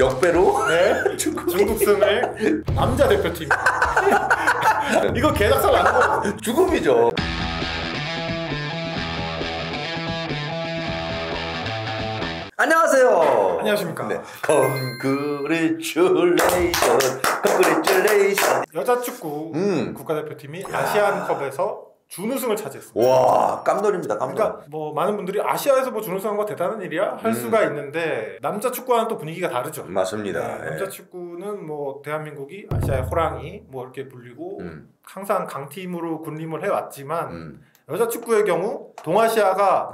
역배로? 네. 중국승을 남자 대표팀. 이거 개작살 안 거. 죽음이죠. 안녕하세요. 안녕하십니까. 네. Congratulation. 여자 축구 국가대표팀이 아시안컵에서 준우승을 차지했습니다. 와, 깜놀입니다. 깜놀. 그러니까 뭐 많은 분들이 아시아에서 뭐 준우승한 거 대단한 일이야 할 수가 있는데 남자 축구와는 또 분위기가 다르죠. 맞습니다. 네, 남자 축구는 뭐 대한민국이 아시아의 호랑이 뭐 이렇게 불리고 항상 강팀으로 군림을 해왔지만 여자 축구의 경우 동아시아가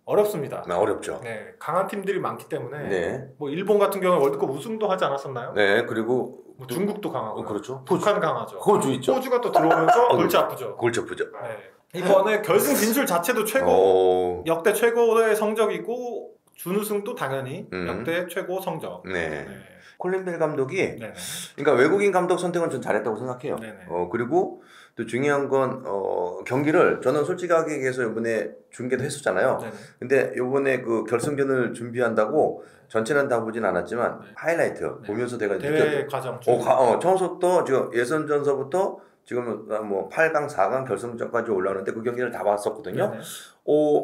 어렵습니다. 어렵죠. 네, 강한 팀들이 많기 때문에 네. 뭐 일본 같은 경우는 월드컵 우승도 하지 않았었나요? 네, 그리고 뭐 중국도 강하고 그렇죠. 북한 강하죠. 호주 있죠. 호주가 또 들어오면서 골치 아프죠. 골치 아프죠. 네. 이번에 결승 진출 자체도 역대 최고의 성적이고 준우승도 당연히 역대 최고 성적. 네. 네. 콜린 벨 감독이 네네. 그러니까 외국인 감독 선택은 좀 잘했다고 생각해요. 그리고 또 중요한 건 경기를 저는 솔직하게 얘기해서 이번에 중계도 했었잖아요. 네네. 근데 이번에 그 결승전을 준비한다고 전체는 다 보진 않았지만 하이라이트 보면서 내가 대회 과정 처음부터 지금 예선전서부터 지금 뭐 8강, 4강 결승전까지 올라오는데 그 경기를 다 봤었거든요. 네네.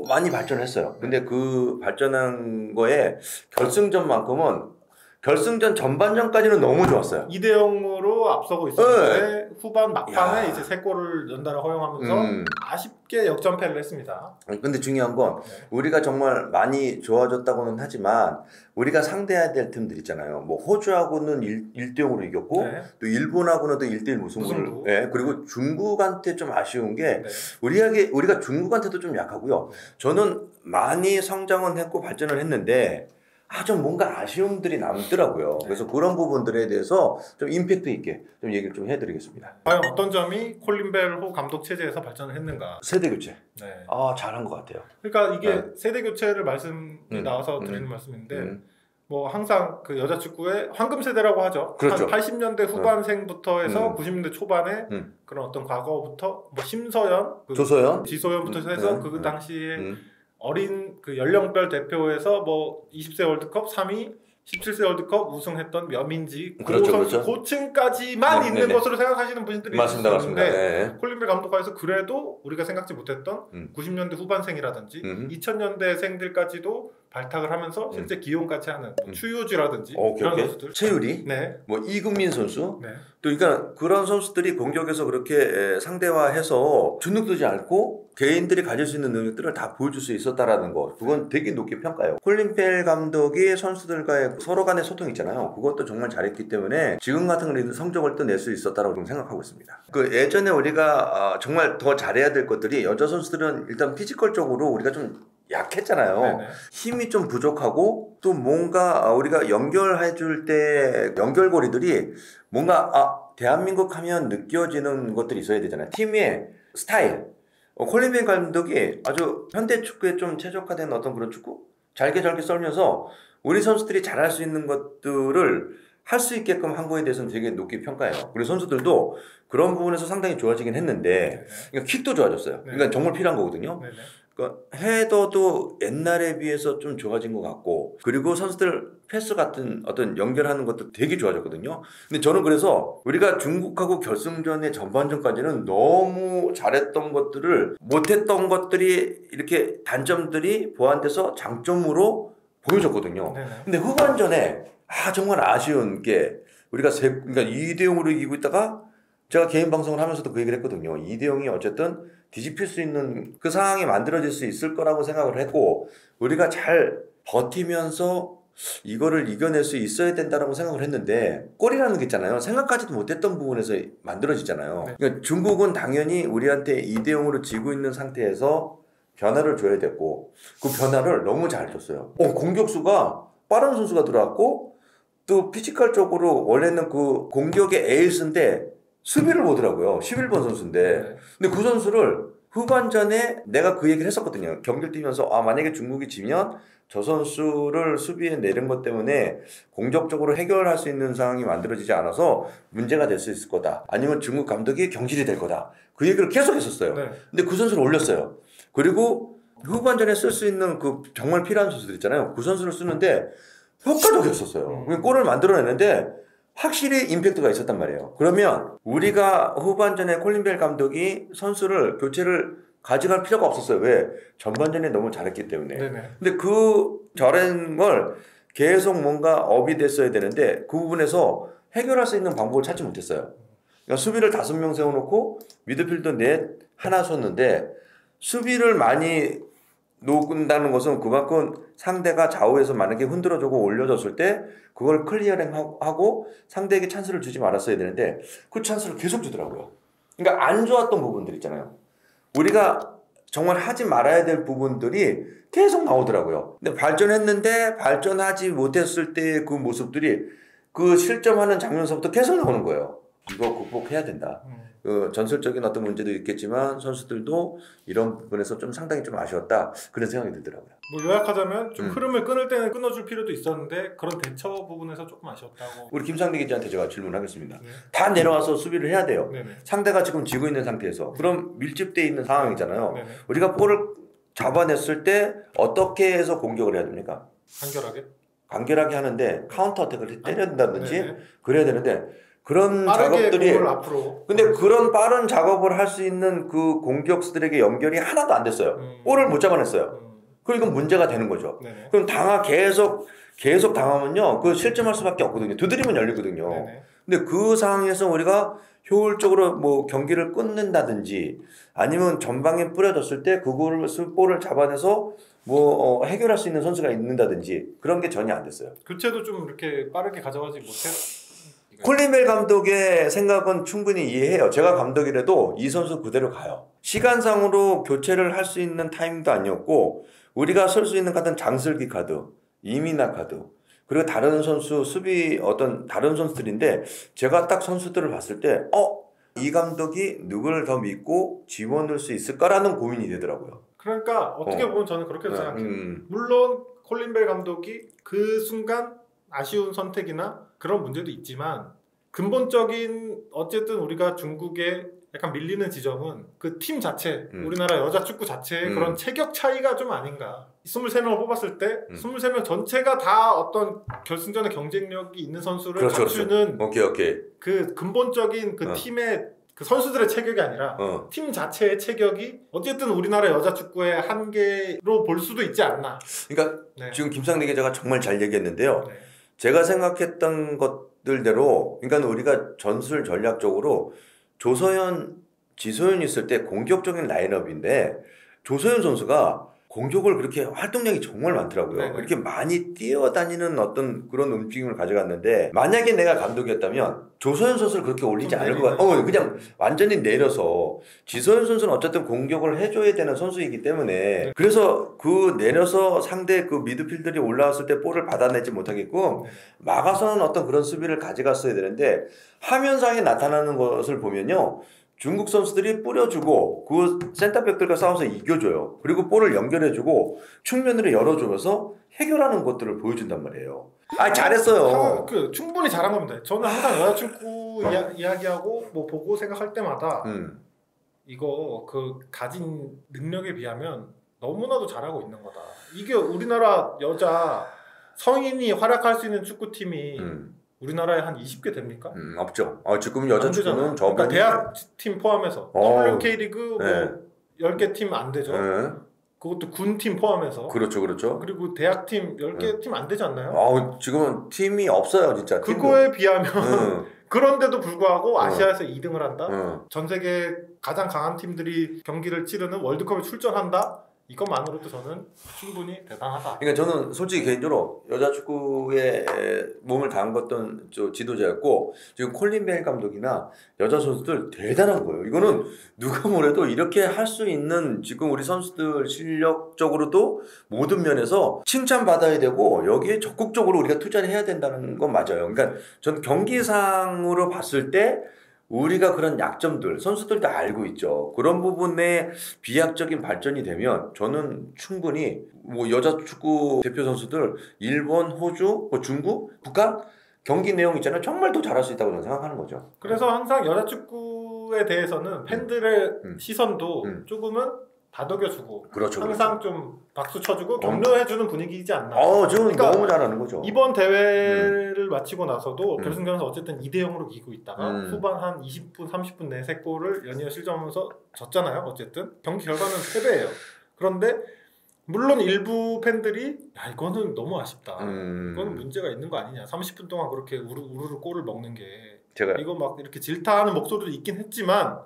많이 발전했어요. 근데 그 발전한 거에 결승전만큼은 결승전 전반전까지는 너무 좋았어요. 2대0으로 앞서고 있었는데 후반 막판에 이제 3골을 연달아 허용하면서 아쉽게 역전패를 했습니다. 근데 중요한 건 우리가 정말 많이 좋아졌다고는 하지만 우리가 상대해야 될 팀들 있잖아요. 뭐 호주하고는 1대0으로 이겼고 또 일본하고는 또 1대1 무승부를. 네. 그리고 중국한테 좀 아쉬운 게 우리가 중국한테도 좀 약하고요. 저는 많이 성장은 했고 발전을 했는데 좀 뭔가 아쉬움들이 남더라고요. 그래서 그런 부분들에 대해서 좀 임팩트 있게 좀 얘기를 좀 해드리겠습니다. 과연 어떤 점이 콜린 벨호 감독 체제에서 발전을 했는가? 세대 교체. 네. 잘한 것 같아요. 그러니까 이게 세대 교체를 말씀이 나와서 드리는 말씀인데 뭐 항상 그 여자 축구의 황금 세대라고 하죠. 그렇죠. 한 80년대 후반생부터 해서 90년대 초반에 그런 어떤 과거부터 뭐 심서연, 조서연, 지소연부터 해서 그 당시에 어린 그 연령별 대표에서 뭐 20세 월드컵 3위, 17세 월드컵 우승했던 몇민지 그렇죠. 고층까지만 있는 것으로 생각하시는 분들이 맞습니다. 있었는데 콜린 벨 감독과에서 그래도 우리가 생각지 못했던 90년대 후반생이라든지 2000년대생들까지도 발탁을 하면서 실제 기용까지 하는 추유주라든지 그런 선수들, 최유리, 뭐 이국민 선수, 또 그러니까 그런 선수들이 공격에서 그렇게 상대화해서 주눅들지 않고 개인들이 가질 수 있는 능력들을 다 보여줄 수 있었다라는 거, 그건 되게 높게 평가해요. 콜린 벨 감독이 선수들과의 서로 간의 소통 있잖아요. 그것도 정말 잘했기 때문에 지금 같은 성적을 또 낼 수 있었다라고 좀 생각하고 있습니다. 그 예전에 우리가 정말 더 잘해야 될 것들이 여자 선수들은 일단 피지컬적으로 우리가 좀 약했잖아요. 네네. 힘이 좀 부족하고 또 뭔가 우리가 연결해 줄 때 연결고리들이 뭔가 대한민국 하면 느껴지는 것들이 있어야 되잖아요. 팀의 스타일. 콜린 벨 감독이 아주 현대 축구에 좀 최적화된 어떤 그런 축구? 잘게 썰면서 우리 선수들이 잘할 수 있는 것들을 할 수 있게끔 한 거에 대해서는 되게 높게 평가해요. 그리고 선수들도 그런 부분에서 상당히 좋아지긴 했는데 그러니까 킥도 좋아졌어요. 그러니까 정말 필요한 거거든요. 그러니까 헤더도 옛날에 비해서 좀 좋아진 것 같고, 그리고 선수들 패스 같은 어떤 연결하는 것도 되게 좋아졌거든요. 근데 저는 그래서 우리가 중국하고 결승전의 전반전까지는 너무 잘했던 것들을 못했던 것들이 이렇게 단점들이 보완돼서 장점으로 보여줬거든요. 근데 후반전에 정말 아쉬운 게 우리가 그러니까 2대0으로 이기고 있다가 제가 개인 방송을 하면서도 그 얘기를 했거든요. 2대0이 어쨌든 뒤집힐 수 있는 그 상황이 만들어질 수 있을 거라고 생각을 했고, 우리가 잘 버티면서 이거를 이겨낼 수 있어야 된다라고 생각을 했는데, 골이라는 게 있잖아요. 생각하지도 못했던 부분에서 만들어지잖아요. 그러니까 중국은 당연히 우리한테 2대0으로 지고 있는 상태에서 변화를 줘야 됐고, 그 변화를 너무 잘 줬어요. 공격수가 빠른 선수가 들어왔고, 또 피지컬적으로 원래는 그 공격의 에이스인데 수비를 보더라고요. 11번 선수인데. 근데 그 선수를 후반전에 내가 그 얘기를 했었거든요. 경기를 뛰면서 만약에 중국이 지면 저 선수를 수비에 내린 것 때문에 공격적으로 해결할 수 있는 상황이 만들어지지 않아서 문제가 될 수 있을 거다. 아니면 중국 감독이 경질이 될 거다. 그 얘기를 계속 했었어요. 근데 그 선수를 올렸어요. 그리고 후반전에 쓸 수 있는 그 정말 필요한 선수들 있잖아요. 그 선수를 쓰는데 효과적이었었어요. 골을 만들어내는데 확실히 임팩트가 있었단 말이에요. 그러면 우리가 후반전에 콜린 벨 감독이 선수를 교체를 가져갈 필요가 없었어요. 왜? 전반전에 너무 잘했기 때문에. 네네. 근데 그 잘한 걸 계속 뭔가 업이 됐어야 되는데 그 부분에서 해결할 수 있는 방법을 찾지 못했어요. 그러니까 수비를 5명 세워놓고 미드필더 넷 하나 섰는데 수비를 많이 놓는다는 것은 그만큼 상대가 좌우에서 만약에 흔들어주고 올려줬을 때 그걸 클리어링하고 상대에게 찬스를 주지 말았어야 되는데 그 찬스를 계속 주더라고요. 그러니까 안 좋았던 부분들 있잖아요. 우리가 정말 하지 말아야 될 부분들이 계속 나오더라고요. 근데 발전했는데 발전하지 못했을 때 그 모습들이 그 실점하는 장면서부터 계속 나오는 거예요. 이거 극복해야 된다. 그 전술적인 어떤 문제도 있겠지만 선수들도 이런 부분에서 좀 상당히 좀 아쉬웠다 그런 생각이 들더라고요. 뭐 요약하자면 좀 흐름을 끊을 때는 끊어줄 필요도 있었는데 그런 대처 부분에서 조금 아쉬웠다고. 우리 김상대 기자한테 제가 질문하겠습니다. 네. 다 내려와서 수비를 해야 돼요. 네네. 상대가 지금 지고 있는 상태에서 그럼 밀집돼 있는 상황이잖아요. 네네. 우리가 볼을 잡아냈을 때 어떻게 해서 공격을 해야 됩니까? 간결하게 하는데 카운터 어택을 때려야 된다든지 네네. 그래야 되는데 그런 작업들이 앞으로. 근데 그런 빠른 작업을 할 수 있는 그 공격수들에게 연결이 하나도 안 됐어요. 볼을 못 잡아냈어요. 그럼 이건 문제가 되는 거죠. 네네. 그럼 계속 당하면요 그 실점할 수밖에 없거든요. 두드리면 열리거든요. 네네. 근데 그 상황에서 우리가 효율적으로 뭐 경기를 끊는다든지 아니면 전방에 뿌려졌을 때 그거를 볼을 잡아내서 뭐 해결할 수 있는 선수가 있는다든지 그런 게 전혀 안 됐어요. 교체도 좀 이렇게 빠르게 가져가지 못했. 콜린 벨 감독의 생각은 충분히 이해해요. 제가 감독이라도 이 선수 그대로 가요. 시간상으로 교체를 할 수 있는 타이밍도 아니었고 우리가 쓸 수 있는 카드는 장슬기 카드, 이민아 카드 그리고 다른 선수 수비 어떤 다른 선수들인데 제가 딱 선수들을 봤을 때 이 감독이 누구를 더 믿고 집어넣을 수 있을까라는 고민이 되더라고요. 그러니까 어떻게 보면 저는 그렇게 생각해요. 물론 콜린 벨 감독이 그 순간 아쉬운 선택이나 그런 문제도 있지만 근본적인 어쨌든 우리가 중국에 약간 밀리는 지점은 그 팀 자체 우리나라 여자 축구 자체의 그런 체격 차이가 좀 아닌가. 23명을 뽑았을 때 23명 전체가 다 어떤 결승전에 경쟁력이 있는 선수를 그렇죠, 갖추는 그렇죠. 오케이. 그 근본적인 그 팀의 그 선수들의 체격이 아니라 팀 자체의 체격이 어쨌든 우리나라 여자 축구의 한계로 볼 수도 있지 않나. 그러니까 네. 지금 김상대 기자가 정말 잘 얘기했는데요. 네. 제가 생각했던 것들대로 그러니까 우리가 전술 전략적으로 조서연, 지소연 있을 때 공격적인 라인업인데 조서연 선수가 공격을 그렇게 활동량이 정말 많더라고요. 네네. 이렇게 많이 뛰어다니는 어떤 그런 움직임을 가져갔는데 만약에 내가 감독이었다면 조서연 선수를 그렇게 올리지 않을 것 같아요. 그냥 완전히 내려서 지소연 선수는 어쨌든 공격을 해줘야 되는 선수이기 때문에 네. 그래서 그 내려서 상대 그 미드필더들이 올라왔을 때 볼을 받아내지 못하게끔 막아서는 어떤 그런 수비를 가져갔어야 되는데 화면상에 나타나는 것을 보면요. 중국 선수들이 뿌려주고 그 센터백들과 싸워서 이겨줘요. 그리고 볼을 연결해주고 측면으로 열어주면서 해결하는 것들을 보여준단 말이에요. 잘했어요. 충분히 잘한 겁니다. 저는 항상 여자축구 이야기하고 뭐 보고 생각할 때마다 이거 그 가진 능력에 비하면 너무나도 잘하고 있는 거다. 이게 우리나라 여자 성인이 활약할 수 있는 축구팀이 우리나라에 한 20개 됩니까? 없죠. 지금 여자 축구는 그러니까 대학팀 포함해서 WK리그 뭐 10개 팀 안 되죠. 그것도 군팀 포함해서. 그렇죠. 그리고 대학팀 10개 팀 안 되지 않나요? 지금은 팀이 없어요, 진짜. 그거에 비하면 그런데도 불구하고 아시아에서 2등을 한다? 전 세계 가장 강한 팀들이 경기를 치르는 월드컵에 출전한다? 이것만으로도 저는 충분히 대단하다. 그러니까 저는 솔직히 개인적으로 여자 축구에 몸을 담궜던 지도자였고 지금 콜린 벨 감독이나 여자 선수들 대단한 거예요. 이거는 누가 뭐래도 이렇게 할 수 있는 지금 우리 선수들 실력적으로도 모든 면에서 칭찬받아야 되고 여기에 적극적으로 우리가 투자를 해야 된다는 건 맞아요. 그러니까 전 경기상으로 봤을 때 우리가 그런 약점들 선수들도 알고 있죠. 그런 부분에 비약적인 발전이 되면 저는 충분히 뭐 여자 축구 대표 선수들 일본, 호주, 뭐 중국, 북한 경기 내용 있잖아요. 정말 더 잘할 수 있다고 저는 생각하는 거죠. 그래서 항상 여자 축구에 대해서는 팬들의 시선도 조금은 다독여주고 그렇죠, 항상 좀 박수 쳐주고 격려해주는 분위기이지 않나. 지금 그러니까 너무 잘하는 거죠. 이번 대회를 마치고 나서도 결승전에서 어쨌든 2대0으로 이기고 있다가 후반 한 20분, 30분 내에 3골을 연이어 실점하면서 졌잖아요. 어쨌든 경기 결과는 패배예요. 그런데 물론 일부 팬들이 야 이거는 너무 아쉽다. 이거는 문제가 있는 거 아니냐. 30분 동안 그렇게 우르르 골을 먹는 게 제가 이거 막 이렇게 질타하는 목소리도 있긴 했지만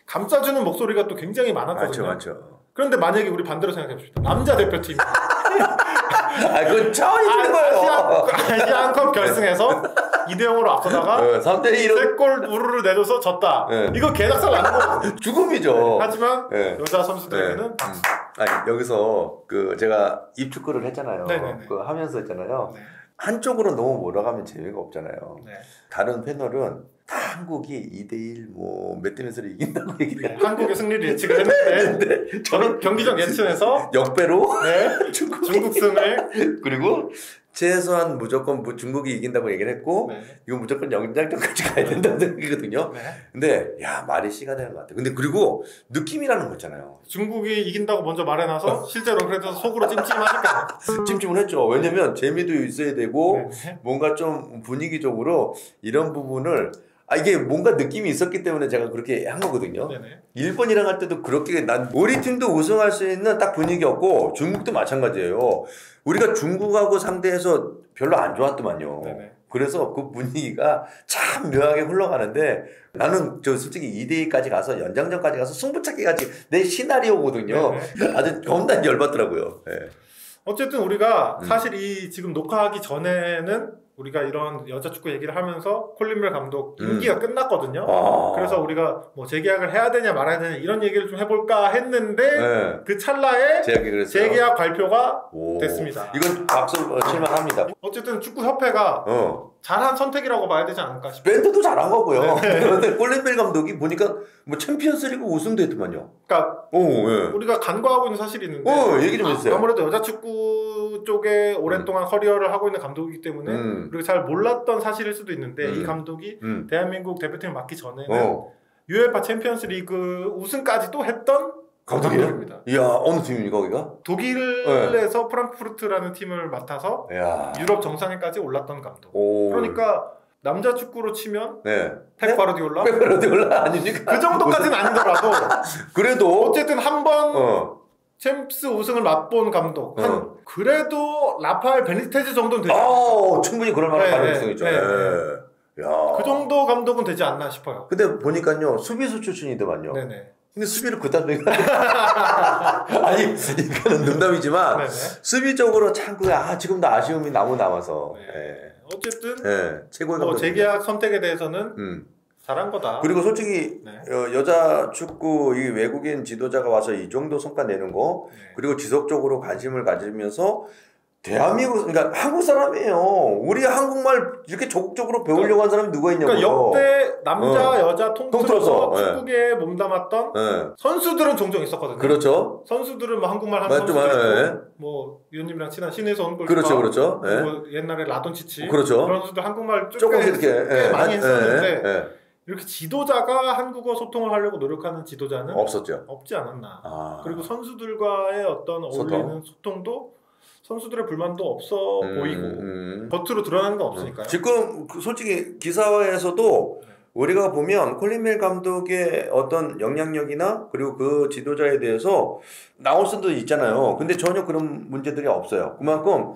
감싸주는 목소리가 또 굉장히 많았거든요. 맞죠. 그런데 만약에 우리 반대로 생각해 봅시다. 남자 대표팀 그건 차원이 있는 거예요. 아시안컵 결승에서 2대0으로 앞서다가 3대1로 3골 우르르 내줘서 졌다. 네. 이거 개작살 나는 거거든요. 죽음이죠. 하지만 네. 여자 선수들에게는 박수. 아니 여기서 제가 입축구를 했잖아요. 네네네. 그거 하면서 했잖아요. 네. 한쪽으로 너무 몰아가면 재미가 없잖아요. 네. 다른 패널은 다 한국이 2대1 몇 대 몇으로 이긴다고 얘기를 해요. 한국의 승리를 예측을 했는데 저는 경기 전 예측에서 역배로 네, 중국 승을 그리고 최소한 무조건 중국이 이긴다고 얘기를 했고 네. 이거 무조건 연장전까지 가야 된다는 생각이거든요. 네. 근데 말이 씨가 되는 것 같아요. 근데 그리고 느낌이라는 거 있잖아요. 중국이 이긴다고 먼저 말해놔서 실제로 그래도 속으로 찜찜하니까 찜찜을 했죠. 왜냐면 재미도 있어야 되고 네. 뭔가 좀 분위기적으로 이런 부분을 이게 뭔가 느낌이 있었기 때문에 제가 그렇게 한 거거든요. 네네. 일본이랑 할 때도 그렇게 우리 팀도 우승할 수 있는 딱 분위기였고 중국도 마찬가지예요. 우리가 중국하고 상대해서 별로 안 좋았더만요. 네네. 그래서 그 분위기가 참 묘하게 흘러가는데 나는 솔직히 2대2까지 가서 연장전까지 가서 승부차기까지 내 시나리오거든요. 네네. 아주 겁나 열받더라고요. 네. 어쨌든 우리가 사실 이 지금 녹화하기 전에는 우리가 이런 여자 축구 얘기를 하면서 콜린 벨 감독 임기가 끝났거든요. 그래서 우리가 뭐 재계약을 해야 되냐 말아야 되냐 이런 얘기를 좀 해볼까 했는데 그 찰나에 재계약 발표가 됐습니다. 이건 박수를 칠만합니다. 어쨌든 축구협회가 잘한 선택이라고 봐야 되지 않을까 싶어요. 밴드도 잘한 거고요. 그런데 콜린 벨 감독이 보니까 뭐 챔피언스리그 우승도 했더만요. 그러니까 우리가 간과하고 있는 사실이 있는데 얘기 좀 해주세요. 아무래도 여자 축구 쪽에 오랫동안 커리어를 하고 있는 감독이기 때문에 그리고 잘 몰랐던 사실일 수도 있는데 이 감독이 대한민국 대표팀을 맡기 전에는 UEFA 챔피언스 리그 우승까지도 했던 감독입니다. 이야, 어느 팀입니까 거기가? 독일에서 프랑크푸르트라는 팀을 맡아서 유럽 정상회까지 올랐던 감독. 그러니까 남자 축구로 치면 펩 가르디올라 아닙니까? 그 정도까지는 아니더라도 그래도 어쨌든 한번 챔스 우승을 맛본 감독. 그래도 라파엘 베니테즈 정도는 되죠. 충분히 그럴 만한 가능성이 있죠. 그 정도 감독은 되지 않나 싶어요. 근데 보니까요 수비수 출신이더만요. 네네. 근데 수비를 그딴 데가 아니 이거는 농담이지만 수비적으로 참 지금도 아쉬움이 너무 남아서 어쨌든 최고의 감독 재계약 선택에 대해서는 잘한 거다. 그리고 솔직히 여자 축구 이 외국인 지도자가 와서 이 정도 성과 내는 거 그리고 지속적으로 관심을 가지면서 대한민국 그러니까 한국 사람이에요. 우리 한국말 이렇게 적극적으로 배우려고 한 사람이 누가 있냐고요. 그러니까 역대 남자 여자 통틀어서 축구계에 몸담았던 선수들은 종종 있었거든요. 그렇죠. 선수들은 뭐 한국말 하는 선수도 있고 뭐 위원님이랑 친한 신혜선 골키퍼 그렇죠. 뭐 옛날에 라돈치치 그렇죠. 그런 선수들 한국말 조금씩 이렇게 많이 했었는데 이렇게 지도자가 한국어 소통을 하려고 노력하는 지도자는 없었죠. 없지 않았나. 그리고 선수들과의 어떤 어울리는 소통도 선수들의 불만도 없어 보이고 겉으로 드러나는 건 없으니까요. 지금 솔직히 기사에서도 우리가 보면 콜린 벨 감독의 어떤 영향력이나 그리고 그 지도자에 대해서 나올 수도 있잖아요. 근데 전혀 그런 문제들이 없어요. 그만큼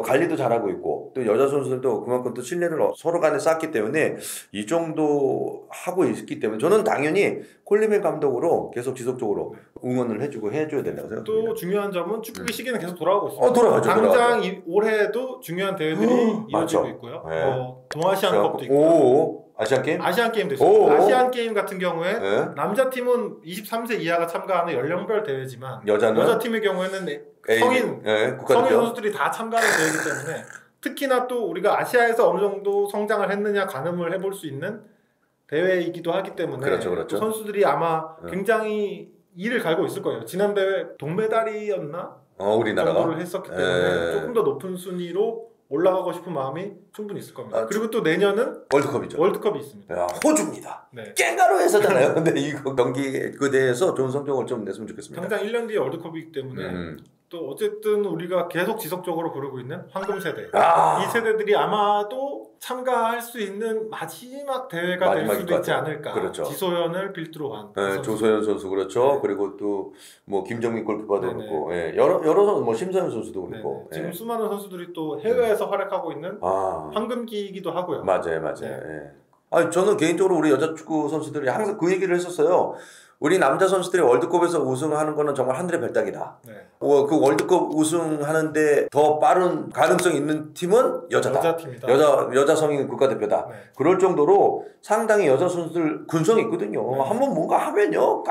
관리도 잘하고 있고 또 여자 선수들도 그만큼 또 신뢰를 서로 간에 쌓기 때문에 이 정도 하고 있기 때문에 저는 당연히 콜린 벨 감독으로 계속 지속적으로 응원을 해주고 해줘야 된다고 생각합니다. 또 중요한 점은 축구의 시기는 계속 돌아오고 있습니다. 돌아가죠. 당장 올해도 중요한 대회들이 이어지고 있고요. 동아시안컵도 있고 아시안게임도 있습니다. 아시안게임 같은 경우에 남자팀은 23세 이하가 참가하는 연령별 대회지만 여자팀의 경우에는 성인 선수들이 다 참가하는 대회이기 때문에 특히나 또 우리가 아시아에서 어느 정도 성장을 했느냐 가늠을 해볼 수 있는 대회이기도 하기 때문에 그렇죠. 선수들이 아마 굉장히 이를 갈고 있을 거예요. 지난 대회 동메달이었나? 우리나라가 정도를 했었기 때문에 조금 더 높은 순위로 올라가고 싶은 마음이 충분히 있을 겁니다. 그리고 또 내년은 월드컵이죠. 월드컵이 있습니다. 야, 호주입니다. 네. 깽가루에서잖아요. 근데 이거 경기 그 대회에서 좋은 성적을 좀 냈으면 좋겠습니다. 당장 1년 뒤에 월드컵이기 때문에 또 어쨌든 우리가 계속 지속적으로 부르고 있는 황금 세대 이 세대들이 아마도 참가할 수 있는 마지막 대회가 될 수도 있지 않을까. 그렇죠. 지소연을 필두로 한 네, 조소연 선수 그렇죠. 네. 그리고 또 뭐 김정민 골키퍼도 네네. 그렇고 예, 여러 선수 뭐 심서연 선수도 그렇고 지금 예. 수많은 선수들이 또 해외에서 활약하고 있는 황금기이기도 하고요. 맞아요. 네. 예. 아니 저는 개인적으로 우리 여자 축구 선수들이 항상 그 얘기를 했었어요. 우리 남자 선수들이 월드컵에서 우승하는 거는 정말 하늘의 별따기다. 네. 그 월드컵 우승하는데 더 빠른 가능성 있는 팀은 여자다. 여자 팀이다. 여자 성인 국가대표다. 네. 그럴 정도로 상당히 여자 선수들 근성이 있거든요. 네. 한번 뭔가 하면요,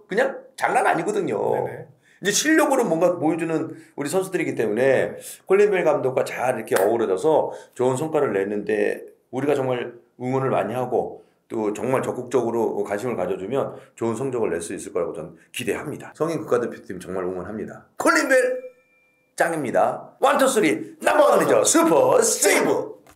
그냥 장난 아니거든요. 네네. 이제 실력으로 뭔가 보여주는 우리 선수들이기 때문에 콜린 벨 감독과 잘 이렇게 어우러져서 좋은 성과를 냈는데 우리가 정말 응원을 많이 하고 또 정말 적극적으로 관심을 가져주면 좋은 성적을 낼 수 있을 거라고 저는 기대합니다. 성인 국가대표팀 정말 응원합니다. 콜린 벨 짱입니다. 1, 2, 3 넘버원이죠. 슈퍼 세이브.